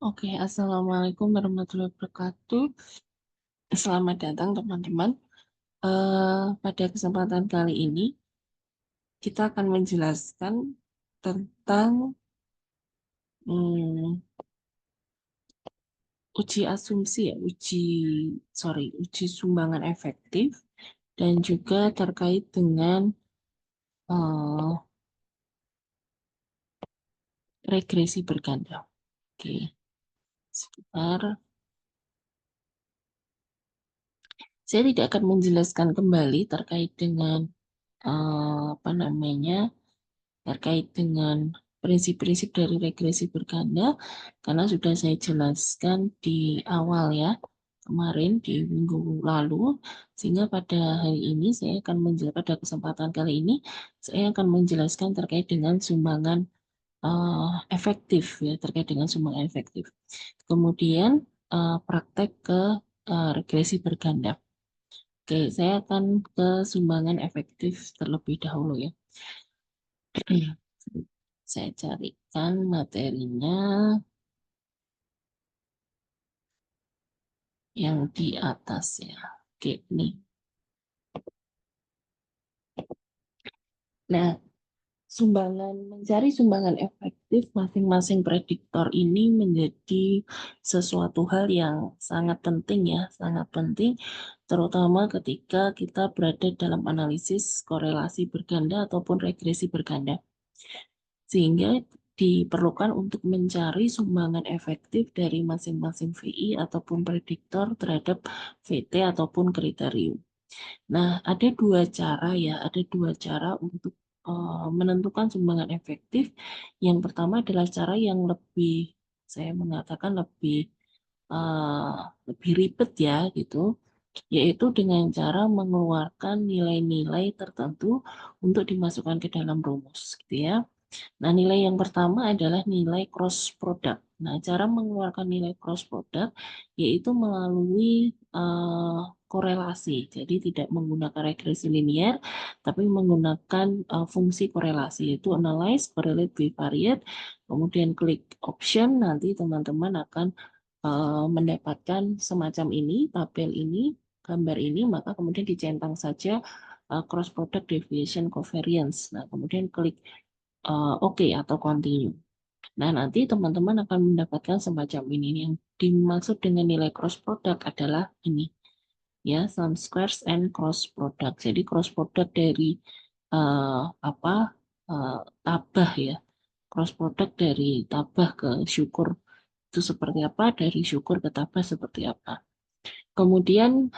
Oke, Assalamualaikum warahmatullahi wabarakatuh. Selamat datang teman-teman. Pada kesempatan kali ini, kita akan menjelaskan tentang hmm, uji asumsi ya, uji sumbangan efektif, dan juga terkait dengan eh, regresi berganda. Oke, sebentar. Saya tidak akan menjelaskan kembali terkait dengan apa namanya terkait dengan prinsip-prinsip dari regresi berganda karena sudah saya jelaskan di awal ya kemarin di minggu lalu, sehingga pada hari ini pada kesempatan kali ini saya akan menjelaskan terkait dengan sumbangan efektif ya, terkait dengan sumbangan efektif, kemudian praktek ke regresi berganda. Oke, saya akan ke sumbangan efektif terlebih dahulu ya. Saya carikan materinya yang di atas ya. Oke, nih. Nah, mencari sumbangan efektif masing-masing prediktor ini menjadi sesuatu hal yang sangat penting ya, sangat penting terutama ketika kita berada dalam analisis korelasi berganda ataupun regresi berganda. Sehingga diperlukan untuk mencari sumbangan efektif dari masing-masing VI ataupun prediktor terhadap VT ataupun kriterium. Nah, ada dua cara ya, ada dua cara untuk menentukan sumbangan efektif. Yang pertama adalah cara yang saya mengatakan eh, lebih ribet ya gitu, yaitu dengan cara mengeluarkan nilai-nilai tertentu untuk dimasukkan ke dalam rumus, gitu ya. Nah, nilai yang pertama adalah nilai cross product. Nah, cara mengeluarkan nilai cross product yaitu melalui korelasi. Jadi tidak menggunakan regresi linear, tapi menggunakan fungsi korelasi, yaitu analyze, correlate, bivariate. Kemudian klik option, nanti teman-teman akan mendapatkan semacam ini, tabel ini, gambar ini, maka kemudian dicentang saja cross product deviation covariance. Nah, kemudian klik oke atau continue. Nah, nanti teman-teman akan mendapatkan semacam ini. Yang dimaksud dengan nilai cross product adalah ini, ya, sum squares and cross product. Jadi cross product dari eh, apa tabah ya, cross product dari tabah ke syukur itu seperti apa, dari syukur ke tabah seperti apa. Kemudian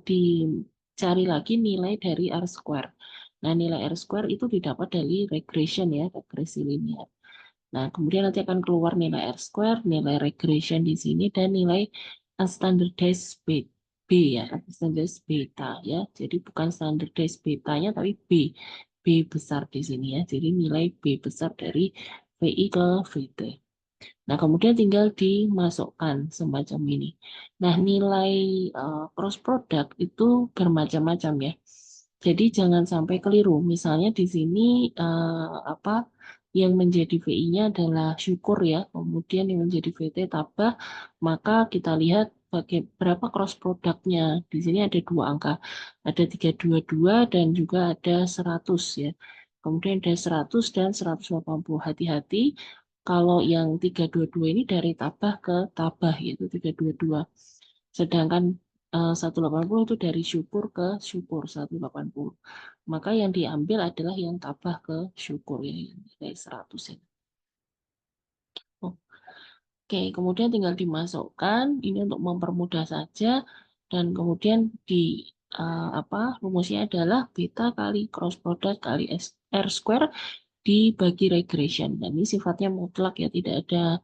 dicari lagi nilai dari R square. Nah, nilai R square itu didapat dari regression ya, regresi linear. Nah, kemudian nanti akan keluar nilai R square, nilai regression di sini, dan nilai standardized B ya, standardized beta ya. Jadi bukan standardized betanya, tapi B besar di sini ya. Jadi nilai B besar dari VI ke VT. Nah, kemudian tinggal dimasukkan semacam ini. Nah, nilai cross product itu bermacam-macam ya. Jadi jangan sampai keliru. Misalnya di sini apa yang menjadi VI-nya adalah syukur ya, kemudian yang menjadi VT tabah, maka kita lihat berapa cross produknya. Di sini ada dua angka, ada 322 dan juga ada 100 ya. Kemudian ada 100 dan 180. Hati-hati kalau yang 322 ini dari tabah ke tabah, yaitu 322. Sedangkan 180 itu dari syukur ke syukur 180. Maka yang diambil adalah yang tabah ke syukur ya, yang nilai 100 ini. Oke, kemudian tinggal dimasukkan ini untuk mempermudah saja, dan kemudian di rumusnya adalah beta kali cross product kali R square dibagi regression. Dan ini sifatnya mutlak ya, tidak ada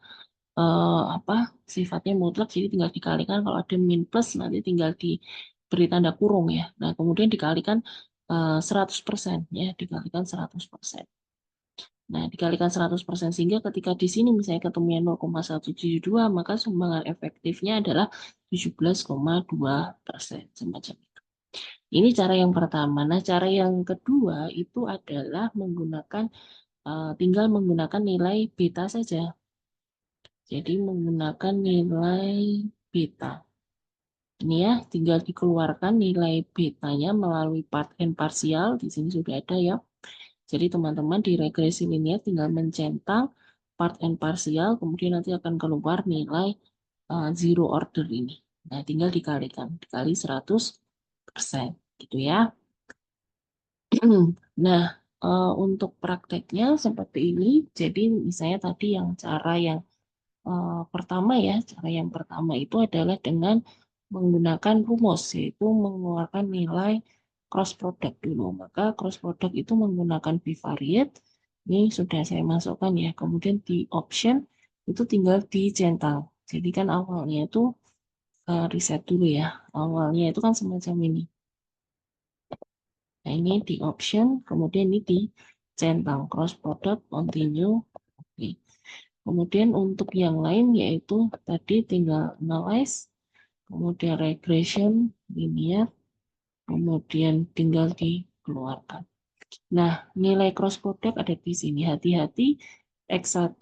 sifatnya mutlak, jadi tinggal dikalikan, kalau ada min plus nanti tinggal diberi tanda kurung ya. Nah, kemudian dikalikan 100% ya, dikalikan 100%. Nah, dikalikan 100% sehingga ketika di sini misalnya ketemunya 0,172, maka sumbangan efektifnya adalah 17,2%, semacam itu. Ini cara yang pertama. Nah, cara yang kedua itu adalah tinggal menggunakan nilai beta saja. Jadi menggunakan nilai beta. Ini ya, tinggal dikeluarkan nilai betanya melalui part and partial. Di sini sudah ada ya. Jadi teman-teman di regresi linear tinggal mencentang part and partial, kemudian nanti akan keluar nilai zero order ini. Nah, tinggal dikalikan, dikali 100%, gitu ya. Nah, untuk prakteknya seperti ini. Jadi misalnya tadi yang cara yang pertama ya, cara yang pertama itu adalah dengan menggunakan rumus, yaitu mengeluarkan nilai cross product dulu. Maka cross product itu menggunakan bivariate. Ini sudah saya masukkan ya. Kemudian di option itu tinggal dicentang. Jadi kan awalnya itu reset dulu ya. Awalnya itu kan semacam ini. Nah, ini di option, kemudian ini di centang cross product, continue. Oke. Kemudian untuk yang lain yaitu tadi tinggal analyze, kemudian regression, linear, kemudian tinggal dikeluarkan. Nah, nilai cross product ada di sini. Hati-hati X1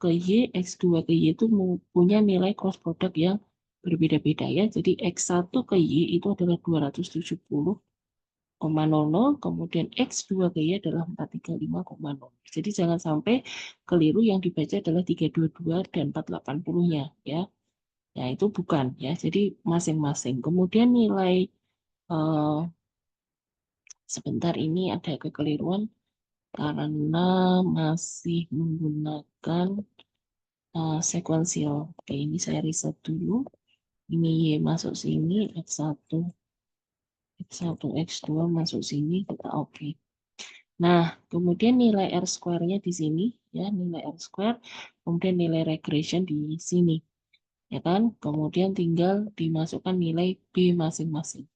ke Y, X2 ke Y itu punya nilai cross product yang berbeda-beda ya. Jadi X1 ke Y itu adalah 270,00, kemudian X2 ke Y adalah 435,0. Jadi jangan sampai keliru yang dibaca adalah 322 dan 480-nya ya. Ya itu bukan ya. Jadi masing-masing. Kemudian nilai sebentar ini ada kekeliruan karena masih menggunakan sekuensial. Oke, ini saya reset dulu. Ini Y masuk sini, X1, X1, X2 masuk sini, kita oke. Nah, kemudian nilai R square-nya di sini, ya, nilai R square, kemudian nilai regression di sini, ya kan? Kemudian tinggal dimasukkan nilai B masing-masing.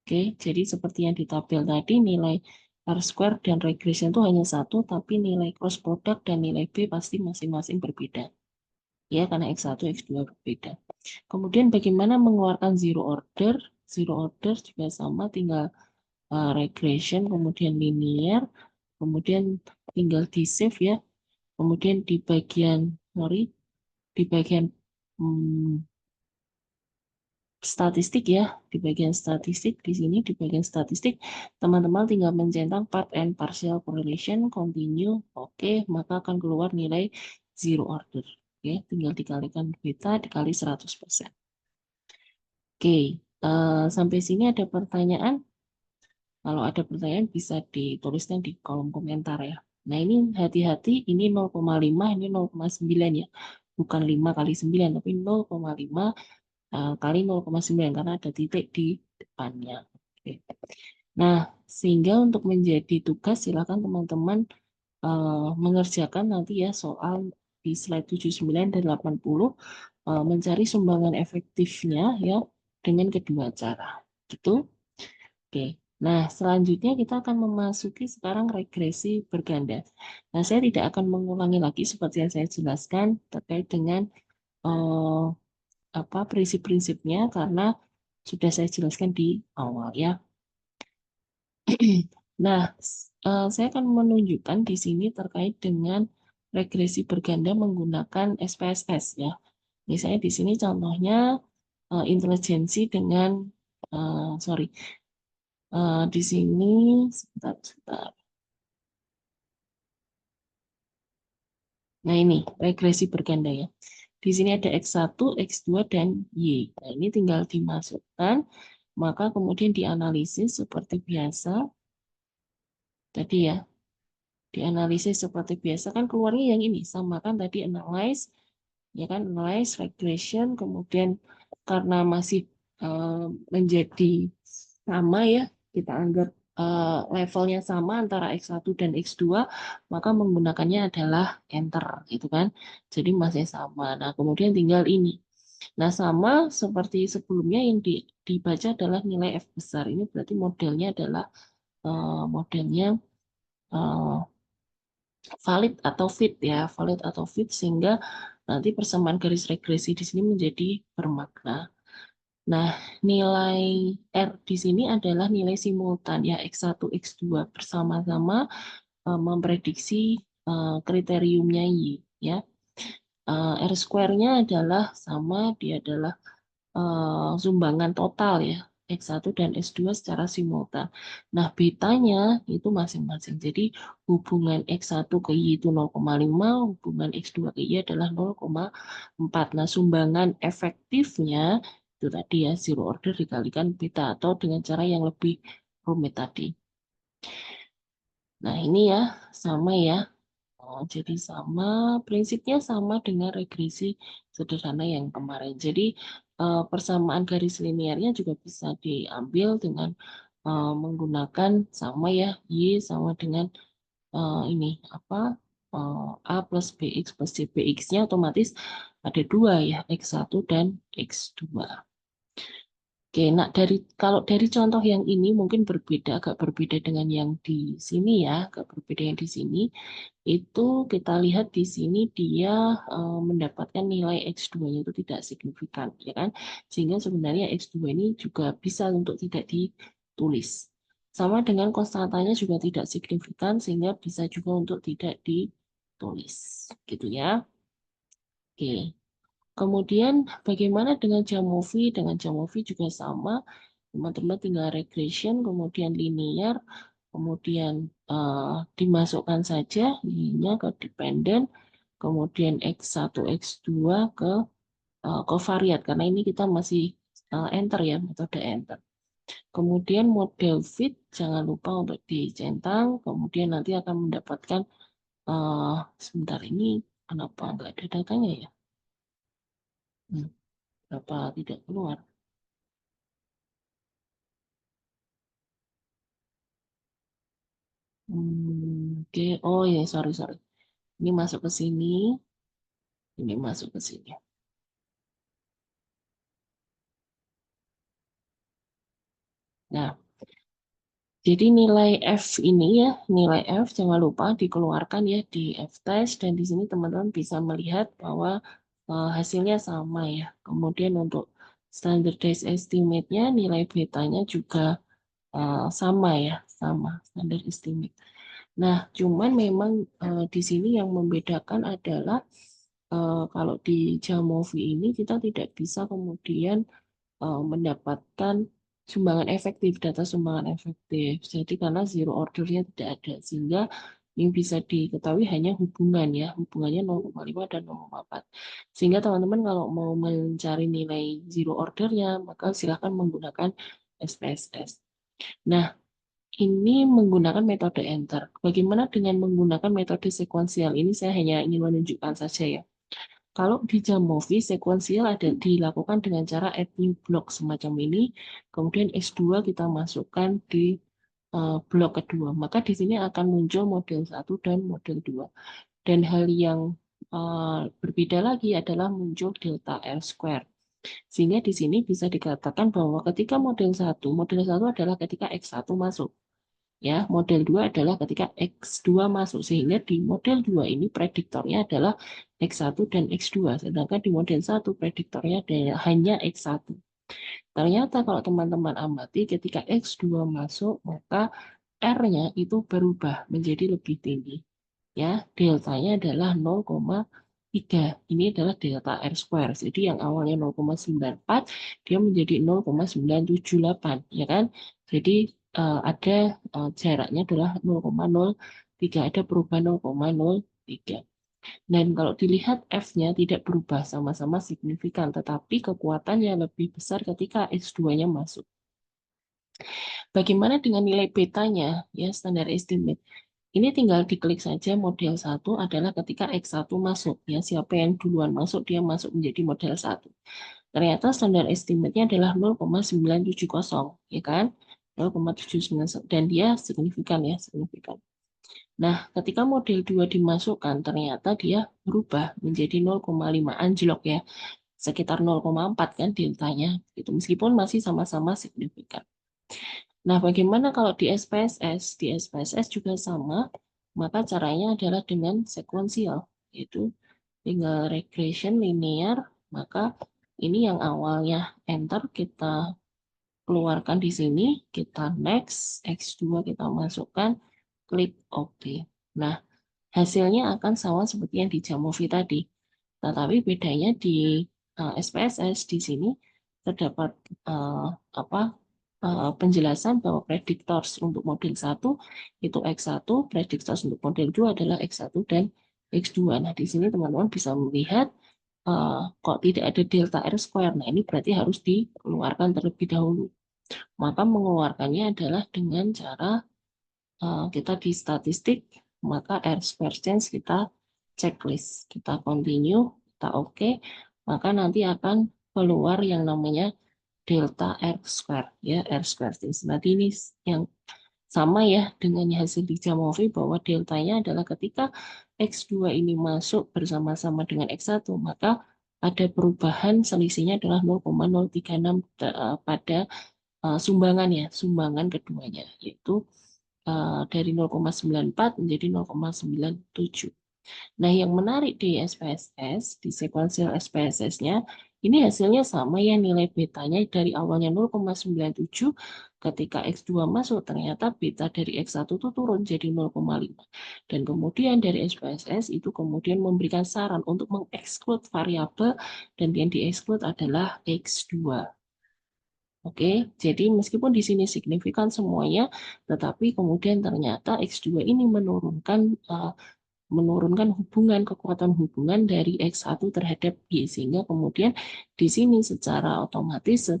Oke, jadi seperti yang di tabel tadi, nilai R square dan regression itu hanya satu, tapi nilai cross product dan nilai B pasti masing-masing berbeda. Ya, karena X1, X2 berbeda. Kemudian bagaimana mengeluarkan zero order? Zero order juga sama, tinggal regression, kemudian linear, kemudian tinggal di save ya. Kemudian di bagian, di bagian statistik ya, di bagian statistik di sini, di bagian statistik teman-teman tinggal mencentang part and partial correlation, continue, oke, maka akan keluar nilai zero order. Oke, tinggal dikalikan beta dikali 100%. Oke, sampai sini ada pertanyaan? Kalau ada pertanyaan bisa dituliskan di kolom komentar ya. Nah ini hati-hati, ini 0,5, ini 0,9 ya. Bukan 5 kali 9, tapi 0,5 kali 0,9 karena ada titik di depannya. Oke. Nah, sehingga untuk menjadi tugas silakan teman-teman mengerjakan nanti ya soal di slide 79 dan 80 mencari sumbangan efektifnya ya dengan kedua cara. Gitu. Oke. Nah, selanjutnya kita akan memasuki sekarang regresi berganda. Nah, saya tidak akan mengulangi lagi seperti yang saya jelaskan terkait dengan prinsip-prinsipnya karena sudah saya jelaskan di awal ya. Nah, saya akan menunjukkan di sini terkait dengan regresi berganda menggunakan SPSS ya. Misalnya di sini contohnya intelijensi dengan sorry, di sini sebentar. Nah ini regresi berganda ya. Di sini ada X1, X2, dan Y. Nah ini tinggal dimasukkan, maka kemudian dianalisis seperti biasa. Tadi ya, dianalisis seperti biasa kan keluarnya yang ini. Sama kan tadi analyze, ya kan analyze, regression, kemudian karena masih menjadi sama ya, kita anggap levelnya sama antara X1 dan X2, maka menggunakannya adalah enter gitu kan. Jadi masih sama. Nah, kemudian tinggal ini. Nah, sama seperti sebelumnya yang dibaca adalah nilai F besar. Ini berarti modelnya adalah modelnya valid atau fit ya, valid atau fit sehingga nanti persamaan garis regresi di sini menjadi bermakna. Nah, nilai R di sini adalah nilai simultan ya, X1, X2 bersama-sama memprediksi kriteriumnya Y ya. R square-nya adalah sama, dia adalah sumbangan total ya, X1 dan X2 secara simultan. Nah, betanya itu masing-masing. Jadi, hubungan X1 ke Y itu 0,5, hubungan X2 ke Y adalah 0,4. Nah, sumbangan efektifnya itu tadi ya, zero order dikalikan beta atau dengan cara yang lebih rumit tadi. Nah, ini ya, sama ya. Jadi sama, prinsipnya sama dengan regresi sederhana yang kemarin. Jadi persamaan garis linearnya juga bisa diambil dengan menggunakan sama ya, Y sama dengan ini apa A plus BX plus C. BX-nya otomatis ada dua ya, X1 dan X2. Oke, nah kalau dari contoh yang ini mungkin agak berbeda dengan yang di sini ya, agak berbeda yang di sini. Itu kita lihat di sini dia mendapatkan nilai X2-nya itu tidak signifikan, ya kan? Sehingga sebenarnya X2 ini juga bisa untuk tidak ditulis. Sama dengan konstantanya juga tidak signifikan, sehingga bisa juga untuk tidak ditulis. Gitu ya. Oke. Kemudian bagaimana dengan geometri? Dengan geometri juga sama. Teman-teman tinggal regression, kemudian linear, kemudian dimasukkan saja y-nya ke dependent, kemudian X1, X2 ke covariat, karena ini kita masih enter ya, metode enter. Kemudian model fit, jangan lupa untuk dicentang, kemudian nanti akan mendapatkan, sebentar ini, kenapa nggak ada datanya ya? Kenapa tidak keluar? Oke. Oh ya, sorry. Ini masuk ke sini, ini masuk ke sini. Nah, jadi nilai F ini ya, nilai F jangan lupa dikeluarkan ya di F-test, dan di sini teman-teman bisa melihat bahwa hasilnya sama ya. Kemudian untuk standardized estimate-nya, nilai betanya juga sama ya, sama standard estimate. Nah, cuman memang di sini yang membedakan adalah kalau di Jamovi ini kita tidak bisa kemudian mendapatkan sumbangan efektif, data sumbangan efektif. Jadi karena zero ordernya tidak ada, sehingga yang bisa diketahui hanya hubungan ya, hubungannya 0,5 dan 0,4. Sehingga teman-teman kalau mau mencari nilai zero ordernya, maka silakan menggunakan SPSS. Nah, ini menggunakan metode enter. Bagaimana dengan menggunakan metode sekuensial? Ini saya hanya ingin menunjukkan saja ya. Kalau di Jamovi, sekuensial ada dilakukan dengan cara add new block semacam ini. Kemudian S2 kita masukkan di blok kedua. Maka di sini akan muncul model 1 dan model 2. Dan hal yang berbeda lagi adalah muncul delta R square. Sehingga di sini bisa dikatakan bahwa ketika model 1 adalah ketika X1 masuk. Ya, model 2 adalah ketika X2 masuk, sehingga di model 2 ini prediktornya adalah X1 dan X2, sedangkan di model 1 prediktornya adalah hanya X1. Ternyata kalau teman-teman amati ketika X2 masuk, maka R-nya itu berubah menjadi lebih tinggi. Ya, deltanya adalah 0,3. Ini adalah delta R square. Jadi yang awalnya 0,94 dia menjadi 0,978, ya kan? Jadi ada jaraknya adalah 0,03, ada perubahan 0,03. Dan kalau dilihat F-nya tidak berubah, sama-sama signifikan, tetapi kekuatannya lebih besar ketika X2-nya masuk. Bagaimana dengan nilai betanya? Ya, standar estimate. Ini tinggal diklik saja model 1 adalah ketika X1 masuk. Ya, siapa yang duluan masuk, dia masuk menjadi model 1. Ternyata standar estimate-nya adalah 0,970, ya kan? 0,791, dan dia signifikan ya, signifikan. Nah, ketika model 2 dimasukkan, ternyata dia berubah menjadi 0,5, anjlok ya. Sekitar 0,4 kan deltanya. Itu meskipun masih sama-sama signifikan. Nah, bagaimana kalau di SPSS? Di SPSS juga sama, maka caranya adalah dengan sekuensial, yaitu tinggal regression linear, maka ini yang awalnya enter kita keluarkan di sini, kita next, X2 kita masukkan, klik OK. Nah, hasilnya akan sama seperti yang di Jamovi tadi. Tetapi bedanya di SPSS di sini terdapat penjelasan bahwa predictors untuk model 1 itu X1, predictors untuk model 2 adalah X1 dan X2. Nah, di sini teman-teman bisa melihat kok tidak ada delta R square. Nah, ini berarti harus dikeluarkan terlebih dahulu. Maka mengeluarkannya adalah dengan cara kita di statistik, maka R square change kita checklist, kita continue, kita oke, maka nanti akan keluar yang namanya delta R square, ya, R square change. Nanti ini yang sama ya dengan hasil di Jamovi bahwa deltanya adalah ketika X2 ini masuk bersama-sama dengan X1, maka ada perubahan selisihnya adalah 0,036 pada sumbangan ya, sumbangan keduanya, yaitu dari 0,94 menjadi 0,97. Nah, yang menarik di SPSS, di sekuensial SPSS-nya, ini hasilnya sama ya, nilai betanya dari awalnya 0,97, ketika X2 masuk, ternyata beta dari X1 itu turun jadi 0,5. Dan kemudian dari SPSS itu kemudian memberikan saran untuk mengeksklud variabel, dan yang dieksklud adalah X2. Oke, jadi meskipun di sini signifikan semuanya, tetapi kemudian ternyata X2 ini menurunkan kekuatan hubungan dari X1 terhadap Y, sehingga kemudian di sini secara otomatis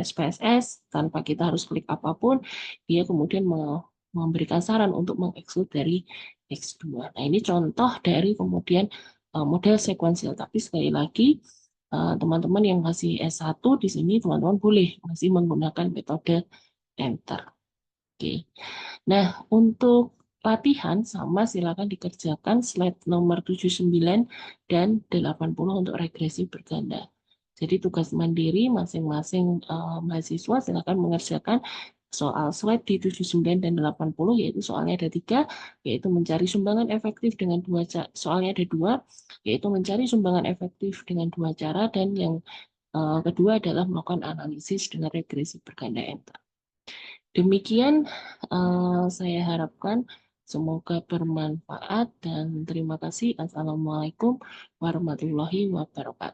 SPSS tanpa kita harus klik apapun, dia kemudian memberikan saran untuk mengeksklud dari X2. Nah, ini contoh dari kemudian model sekuensial, tapi sekali lagi teman-teman yang masih S1 di sini teman-teman boleh masih menggunakan metode enter. Oke. Nah, untuk latihan sama silakan dikerjakan slide nomor 79 dan 80 untuk regresi berganda. Jadi tugas mandiri masing-masing mahasiswa silakan mengerjakan soal slide di 79 dan 80, yaitu soalnya ada 3, yaitu mencari sumbangan efektif dengan soalnya ada 2, yaitu mencari sumbangan efektif dengan 2 cara, dan yang kedua adalah melakukan analisis dengan regresi berganda enter. Demikian saya harapkan semoga bermanfaat dan terima kasih. Assalamualaikum warahmatullahi wabarakatuh.